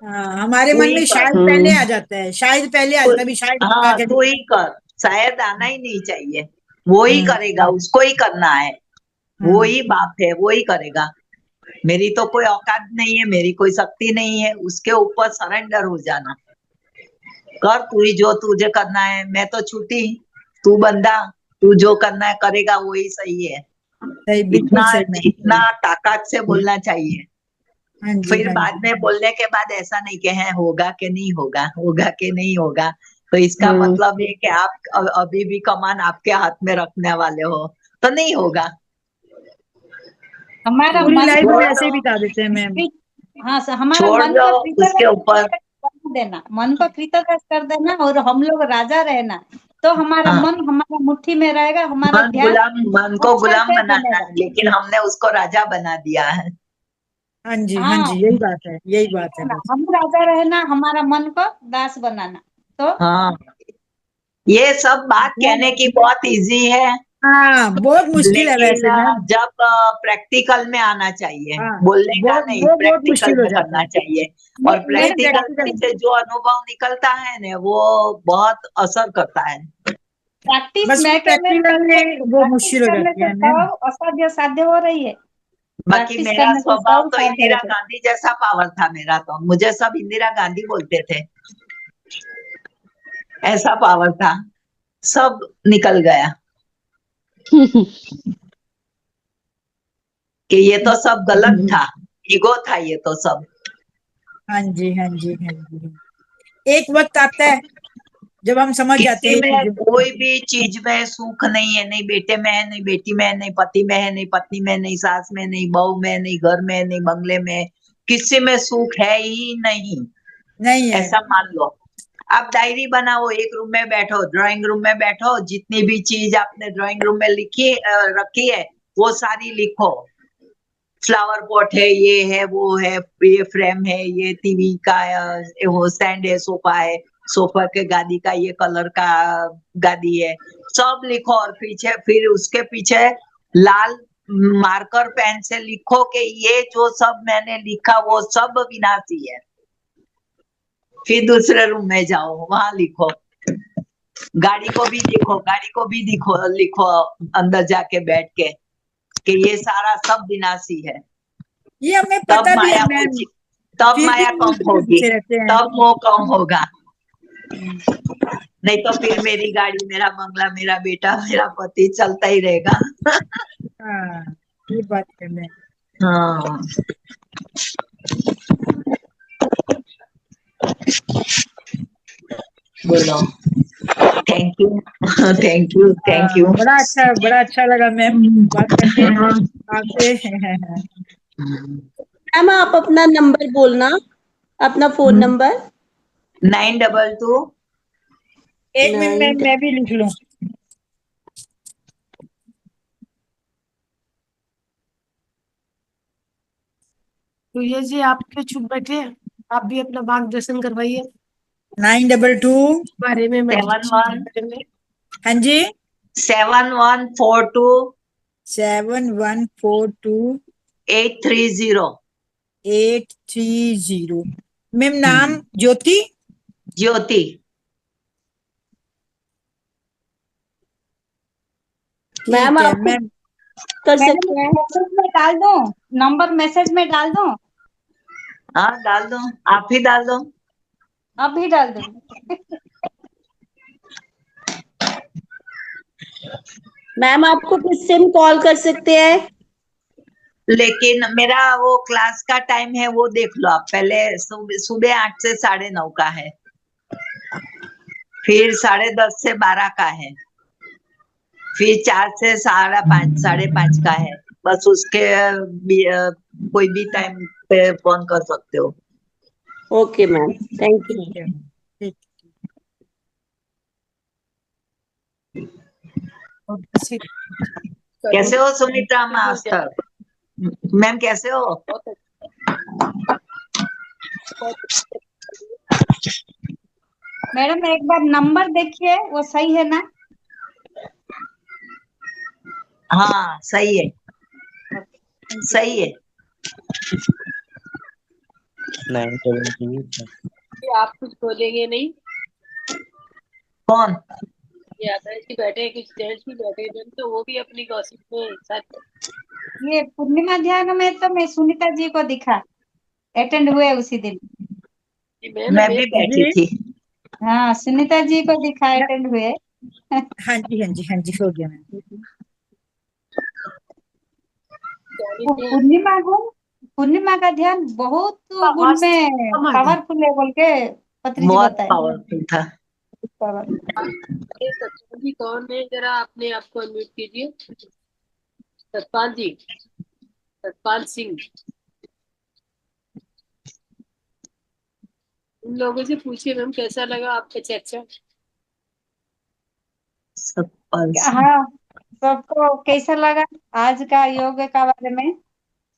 हाँ, हमारे तू मन ही में कर। शायद पहले आ जाता है, शायद पहले आ जाता है, अभी शायद हाँ आगे तू ही कर, शायद आना ही नहीं चाहिए। वो ही करेगा, उसको ही करना है, वो ही बाप है, वो ही करेगा। मेरी तो कोई औकात नहीं है, मेरी कोई शक्ति नहीं है, उसके ऊपर सरेंडर हो जाना। कर तू ही जो तुझे करना है, मैं तो छूटी, तू बंदा, तू जो करना है करेगा वही सही है। सही, बिल्कुल इतना सही मैम। इतना ताकत से बोलना चाहिए। हाँ जी, फिर हाँ बाद जी। में बोलने के बाद ऐसा नहीं कि है होगा कि नहीं होगा, होगा कि नहीं होगा, तो इसका मतलब ये कि आप अभी भी कमान आपके हाथ में रखने वाले हो तो नहीं होगा। हमारा पूरी मन लाइफ को में ऐसे ही बिता देते हैं मैम। हाँ सर, हमारा छोड़ मन दो को उसके ऊपर। कर देना, मन को कृतज्ञ कर देना और हम लोग राजा रहना, तो हमारा हाँ, मन हमारा मुट्ठी में रहेगा, हमारा ध्यान मन को अच्छा गुलाम से बनाना बनेगा। है, लेकिन हमने उसको राजा बना दिया है। हाँ जी, हाँ जी, हाँ, यही बात है, यही बात है बस। हम राजा रहना, हमारा मन को दास बनाना, तो हाँ, ये सब बात कहने की बहुत इजी है, हाँ, बहुत मुश्किल है लेकिन वैसे मैम। जब प्रैक्टिकल में आना चाहिए, हाँ, बोलने का नहीं, वो बहुत प्रैक्टिकल मुश्किल हो में जाता करना है। चाहिए। और मैडम प्रैक्टिकल प्रैक्टिकल से जो अनुभव निकलता है ना वो बहुत असर करता है। प्रैक्टिस बस मैं करने से प्रैक्टिकल में वो प्रैक्टिस मुश्किल हो करने जाती से है मैम। सब असाध्य साध्य हो रही है, बाकी प्रैक्टिस मेरा करने से स्वभाव सब तो साध्य इंदिरा होते हैं। गांधी जैसा पावर था मेरा, तो मुझे सब इंदिरा गांधी बोलते थे, ऐसा पावर था, सब निकल गया कि ये तो सब गलत था, ईगो था ये तो सब। हाँ जी, हाँ जी, हाँ जी। एक वक्त आता है जब हम समझ जाते किसी हैं ये में चीजें। कोई भी चीज में सुख नहीं है, नहीं बेटे में है, नहीं बेटी में है, नहीं पति में है, नहीं पत्नी में, नहीं सास में, नहीं बहू में, नहीं घर में, नहीं बंगले में, किसी में सुख है ही नहीं, नहीं है। ऐसा मान लो। आप डायरी बनाओ, एक रूम में बैठो, ड्राइंग रूम में बैठो, जितनी भी चीज आपने ड्राइंग रूम में रखी है वो सारी लिखो। फ्लावर पॉट है, ये है, वो है, ये फ्रेम है, ये टीवी का वो स्टैंड है, सोफा है, सोफा के गादी का ये कलर का गादी है, सब लिखो। और पीछे फिर उसके पीछे लाल मार्कर पेन से लिखो कि ये जो सब मैंने लिखा वो सब विनाशी है। फिर दूसरे रूम में जाओ, वहां लिखो। गाड़ी को भी लिखो, गाड़ी को भी लिखो अंदर जाके बैठ के कि ये सारा सब विनाशी है। ये हमें तब पता भी है माया मैम, होगी, तब फिर भी माया हम कम उसी के होगी, पीछे रहते हैं। तब मोह कम होगा। नहीं तो फिर मेरी गाड़ी, मेरा बंगला, मेरा बेटा, मेरा पति चलता ही रहेगा। हाँ, ये बात है मैम। हाँ, बोलो। Thank you, thank you, thank you. बड़ा अच्छा लगा मैम बात करके आपसे। मैम आप अपना नंबर बोलना, अपना फोन नंबर। 922 एक मिनट मैं भी लिख लूं। तो ये जी आपके चुप बैठे हैं, आप भी अपना मार्गदर्शन करवाइए 922 बारे में, 71 बारे में। हाँ जी, 7142 7142 830। 830। मैम नाम ज्योति। ज्योति। मैम ठीक है आप मैम। कर सकते हैं। मैसेज में डाल दो, नंबर मैसेज में डाल दो, हाँ डाल दो, आप ही डाल दो। अभी डाल दूंगी। मैम आपको किससे हम कॉल कर सकते हैं? लेकिन मेरा वो क्लास का टाइम है वो देख लो आप पहले। सुबह 8 से 9:30 का है, फिर 10:30 से 12 का है, फिर 4 से 5:30 का है। बस उसके कोई भी टाइम पे फोन कर सकते हो। Okay ma'am, thank you. ठीक है। और किसी कैसे हो सुमित्रा मास्टर? मैम कैसे हो? मैडम एक बार नंबर देखिए वो सही है ना? हाँ सही है, सही है। 972 आप कुछ बोलेंगे नहीं? कौन? ये आता है कि बैठे कुछ जेंट्स भी बैठे हैं तो वो भी अपनी गॉसिप में साथ। ये पूर्णिमा ध्यान में तो मैं सुनीता जी को दिखा, अटेंड हुए उसी दिन। मैं भी बैठी थी। हाँ सुनीता जी को दिखा, अटेंड हुए। हाँ जी हाँ जी हाँ जी, हो गया मैम। वो पूर्णिमा का ध्यान बहुत गुण में पावरफुल है बोल के पत्री जी बहुत बताए। पावरफुल था। सतपाल जी कौन है, जरा अपने आप को अनम्यूट कीजिए। सतपाल जी, सतपाल सिंह। उन लोगों से पूछिए मैम कैसा लगा आपका चर्चा। सतपाल सिंह। हाँ सबको कैसा लगा आज का योग का बारे में,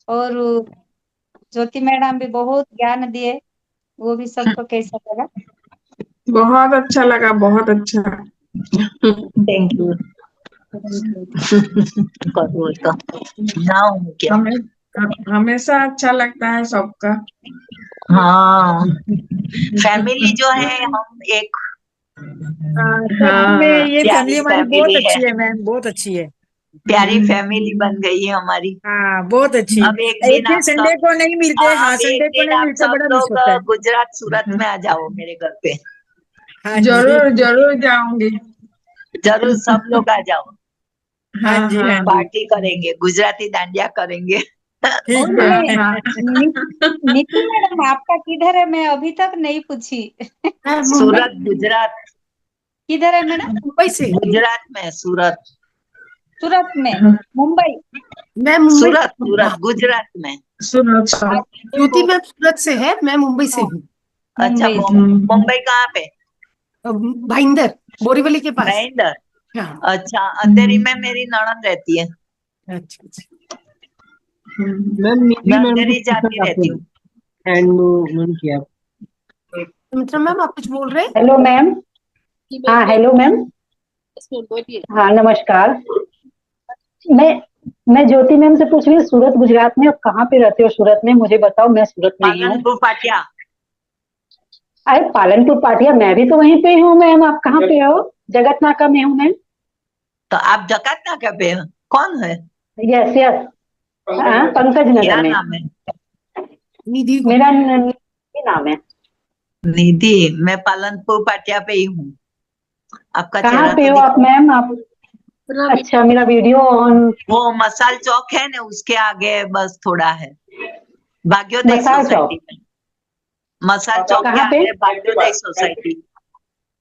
और ज्योति मैडम भी बहुत ज्ञान दिए, वो भी सबको कैसा लगा? बहुत अच्छा लगा, बहुत अच्छा। Thank you. करो तो ना हूँ क्या? हमेशा अच्छा लगता है सबका। हाँ फैमिली जो है, हम एक सच में ये प्यारी फैमिली हमारी बहुत फैमिली है, अच्छी है मैम, बहुत अच्छी है। प्यारी फैमिली बन गई है हमारी। हाँ बहुत अच्छी। अब एक एक दिन दिन आप संडे सब, को नहीं मिलते, हाँ अब एक संडे को दिन नहीं आप मिलते, सब बड़ा मिस लोग होता है। गुजरात सूरत में आ जाओ मेरे घर पे। हाँ जी जरूर जरूर जाऊंगी। जरूर सब लोग आ जाओ, हाँ जी हाँ जी, पार्टी करेंगे, गुजराती डांडिया करेंगे। ठीक और है। नीतू मैडम आपका किधर है, मैं अभी तक नहीं पूछी। मैं मुंबई, सूरत गुजरात, किधर है मैडम? मुंबई से। गुजरात में सूरत, सूरत में, मुंबई। मैं मुंबई सूरत सूरत गुजरात में। ज्योति मैम सूरत से है, मैं मुंबई से हूँ। अच्छा मुंबई से। मुंबई कहाँ पे? भाईंदर, बोरीवली के पास। भाईंदर। हाँ। अच्छा अंधेरी में मेरी ननद रहती है, अच्छा अच्छा। मैम निधि मैं मैम अंधेरी जाती रहती हूँ। हैंड मूव किया। सुमित्रा मैम आप कुछ बोल रहे हैं? Hello ma'am. हाँ हेलो मैम। बोलिए। हाँ नमस्कार। मैं ज्योति मैम से पूछ रही हूँ, सूरत गुजरात में आप कहाँ पे रहते हो? सूरत में मुझे बताओ, मैं सूरत में ही हूँ। पालनपुर पाटिया। अरे पालनपुर पाटिया, मैं भी तो वहीं पे हूँ मैम। आप कहाँ पे हो? जगत नाका में हूँ मैम। तो आप जगत नाका पे हो? कौन है? यस यस, हाँ पंकज क्या नगर में। नाम है? निधि। मेरा निधि नाम है। निधि। मैं पालनपुर पाटिया पे ही हूँ। आपका कहाँ चेहरा पे तो हो आप मैम आप? अच्छा मेरा वीडियो ऑन। वो मसाल चौक है ना, उसके आगे बस थोड़ा है, भाग्योदय मसाल सोसाइटी में। मसाल चौक के कहाँ पे? आगे भाग्योदय सोसाइटी।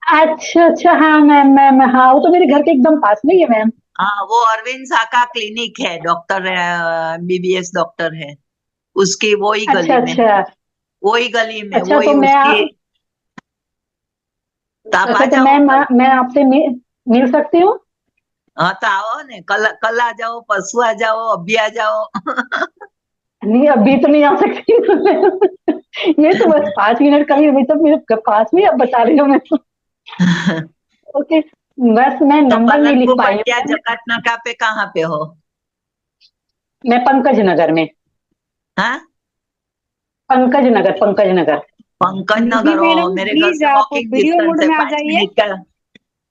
अच्छा अच्छा, हाँ मैम हाँ, वो तो मेरे घर के एकदम पास में ही है मैम। हाँ वो अरविंद साका क्लिनिक है, डॉक्टर बीबीएस डॉक्टर है, उसकी वही अच्छा गली में, अच्छा वही गली में, अच्छा, वही तो उसकी। तो आप अच्छा आ तो जाओ कल। मैं आपसे मिल सकती हूँ? हाँ तो आओ ने, कल आ जाओ, परसों आ जाओ, अभी आ जाओ। नहीं अभी तो नहीं आ सकती। ये तो बस 5 मिनट का ही, अभी तो मेरे पास में आप बता रही हो मैं। ओके, बस मैं तो नंबर नहीं लिख पालनपुर पाई पाटिया हूँ। जगत नाका पे कहाँ पे हो? मैं पंकज नगर में। हाँ पंकज नगर, पंकज नगर। पंकज निधि नगर हो, मैडम मेरे घर प्लीज से आप वॉकिंग वीडियो मोड डिस्टेंस है, में आ 5 जाइए। मिनट का।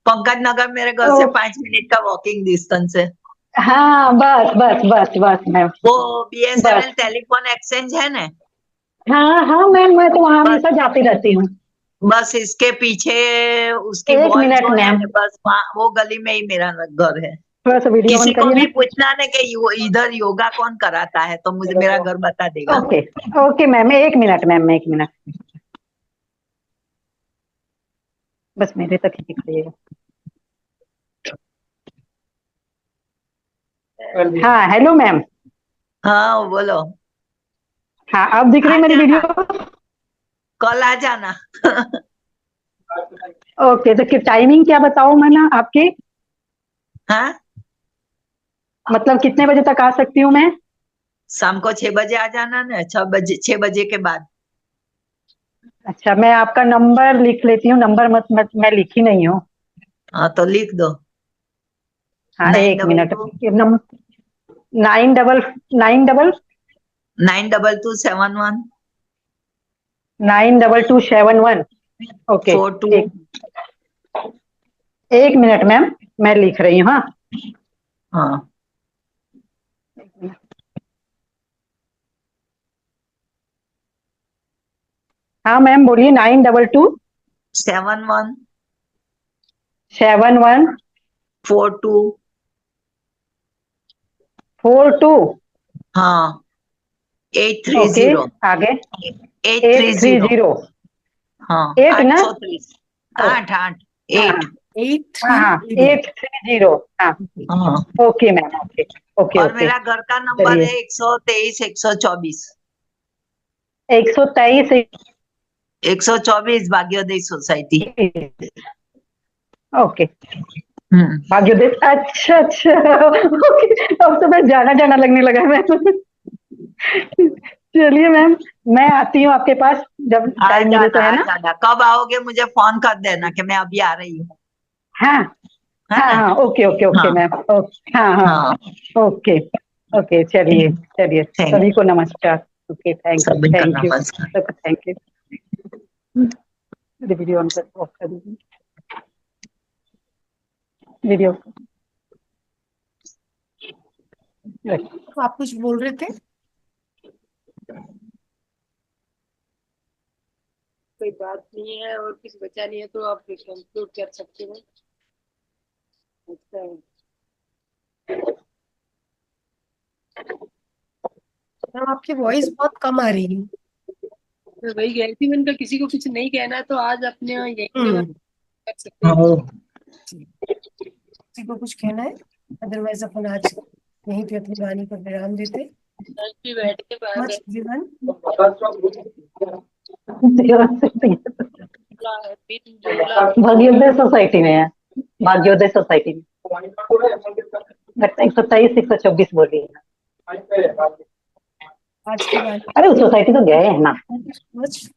पंकज नगर मेरे घर से 5 मिनट का वॉकिंग डिस्टेंस है। हाँ बस बस बस बस मैम। वो बीएसएनएल बस टेलीफोन एक्सचेंज है ना, हाँ हाँ मैम, मैं तो वहां बस हमेशा जाती रहती हूँ। बस इसके पीछे उसकी 1 वॉल मिनट जो है मैम, ना, बस वहाँ वो गली में ही मेरा घर है। थोड़ा सा वीडियो ऑन किसी को करिए भी ना। पूछना नहीं कि इधर योगा कौन कराता है, तो मुझे मेरा घर बता देगा। Okay okay ma'am, 1 minute ma'am, 1 minute बस मेरे तक ही दिखाइएगा। हाँ हेलो मैम। हाँ बोलो। हाँ अब दिख रही आ है मेरी जाना, वीडियो? कल आ जाना। ओके तो टाइमिंग क्या बताओ मैं ना आपकी? हाँ, मतलब कितने बजे तक आ सकती हूँ मैं? शाम को 6 बजे आ जाना ना, 6 बजे के बाद। अच्छा, मैं आपका नंबर लिख लेती हूँ। नंबर मत मैं लिखी नहीं हूँ। हाँ तो लिख दो। हाँ, एक मिनट। 922 9 92271 92271। ओके, 42। एक मिनट मैम, मैं लिख रही हूँ। हाँ, हाँ, हाँ मैम बोलिए। 71 92271 42। 42। हाँ, ओके, 830 आगे। 830। 830। हाँ, 8 ना? 830। 8 8 हाँ 8। 830। 830। हाँ, हाँ, ओके मैम। ओके ओके और ओके। मेरा घर का नंबर चलिए, है 123 124 123। 124 भाग्योदय सोसाइटी। ओके, हम्म। भाग्योदय। अच्छा अच्छा, ओके, अब तो मैं जाना जाना लगने लगा मैम। चलिए मैम, मैं आती हूँ आपके पास जब आ टाइम मिले तो, जाना, है आ ना? जाना। कब आओगे मुझे फोन कर देना कि मैं अभी आ रही हूँ, हाँ है हाँ ना? हाँ, ओके ओके ओके हाँ मैम। हाँ हाँ, हाँ, ओके ओके। चलिए चलिए, थैंक सभी को नमस्कार। ओके, थैंक यू सभी का थैंक यू नमस्कार। Thank you. वीडियो ऑन कर, ऑफ कर दीजिए वीडियो। तो आप कुछ बोल रहे थे? कोई बात नहीं है और कुछ बचा नहीं है तो आप कंक्लूड कर सकते हो। अच्छा है। मैम आपकी वॉइस बहुत कम आ रही है। मैं वही कह रही थी, मैंने कहा किसी को कुछ नहीं कहना है तो आज अपने यही पे कर सकते हैं। हाँ, किसी को कुछ कहना है? अदरवाइज अपन आज यहीं पे अपनी वाणी पर विराम देते। आज भी बैठ के मच जीवन भाग्योदय सोसाइटी में है, भाग्योदय सोसाइटी में। लगता है 123 124 बोल रही है। आज की वाणी अरे उस सोसाइटी तो गए हैं ना। मच